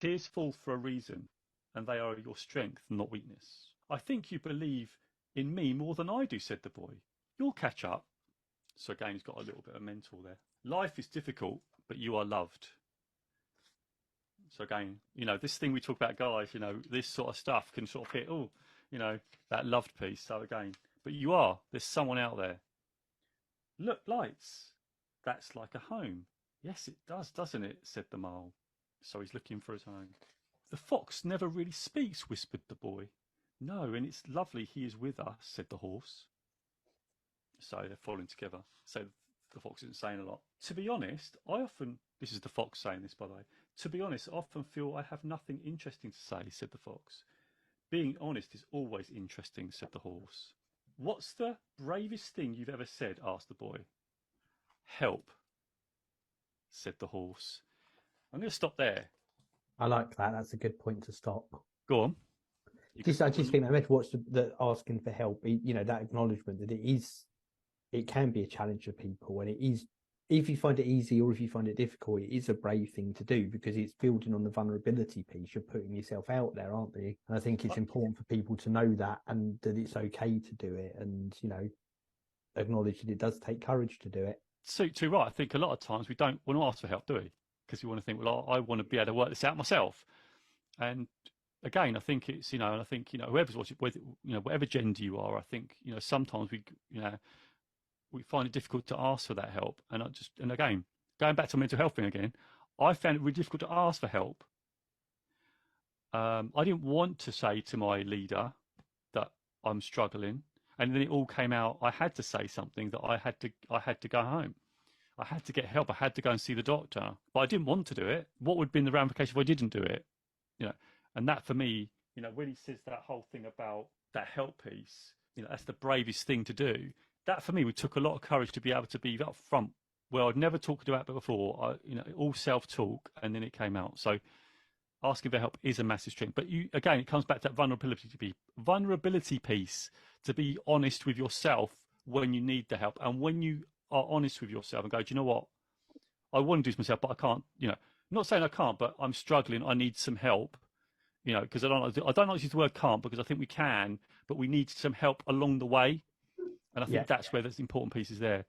Tears fall for a reason, and they are your strength, not weakness. I think you believe in me more than I do, said the boy. You'll catch up. So again, he's got a little bit of mental there. Life is difficult, but you are loved. So again, this thing we talk about, guys, this sort of stuff can sort of hit, that loved piece. So again, but there's someone out there. Look, lights. That's like a home. Yes, it does, doesn't it? Said the mole. So he's looking for his home. The fox never really speaks, whispered the boy. No, and it's lovely he is with us, said the horse. So they're falling together. So the fox isn't saying a lot. To be honest, this is the fox saying this, by the way. To be honest, I often feel I have nothing interesting to say, said the fox. Being honest is always interesting, said the horse. What's the bravest thing you've ever said? Asked the boy. Help, said the horse. I'm going to stop there. I like that. That's a good point to stop. Go on. I just think I meant to watch the asking for help. That acknowledgement that it can be a challenge for people, and it is. If you find it easy or if you find it difficult, it is a brave thing to do because it's building on the vulnerability piece. You're putting yourself out there, aren't you? And I think it's important for people to know that and that it's okay to do it, and acknowledge that it does take courage to do it. Too right. I think a lot of times we don't want to ask for help, do we? Because we want to think, well, I want to be able to work this out myself. And again, I think it's, and I think, whoever's watching, whatever gender you are, I think, sometimes we find it difficult to ask for that help. And again, going back to mental health thing again, I found it really difficult to ask for help. I didn't want to say to my leader that I'm struggling. And then it all came out. I had to say something that I had to go home. I had to get help. I had to go and see the doctor, but I didn't want to do it. What would have been the ramification if I didn't do it? And that for me, when he says that whole thing about that help piece, that's the bravest thing to do. That for me, it took a lot of courage to be able to be up front. Well, I'd never talked about it before. All self-talk, and then it came out. So asking for help is a massive strength. But again, it comes back to that vulnerability piece, to be honest with yourself when you need the help, and when you are honest with yourself and go, do you know what? I want to do this myself, but I can't. Not saying I can't, but I'm struggling. I need some help. Because I don't like to use the word can't, because I think we can, but we need some help along the way. And I think that's where there's important pieces there.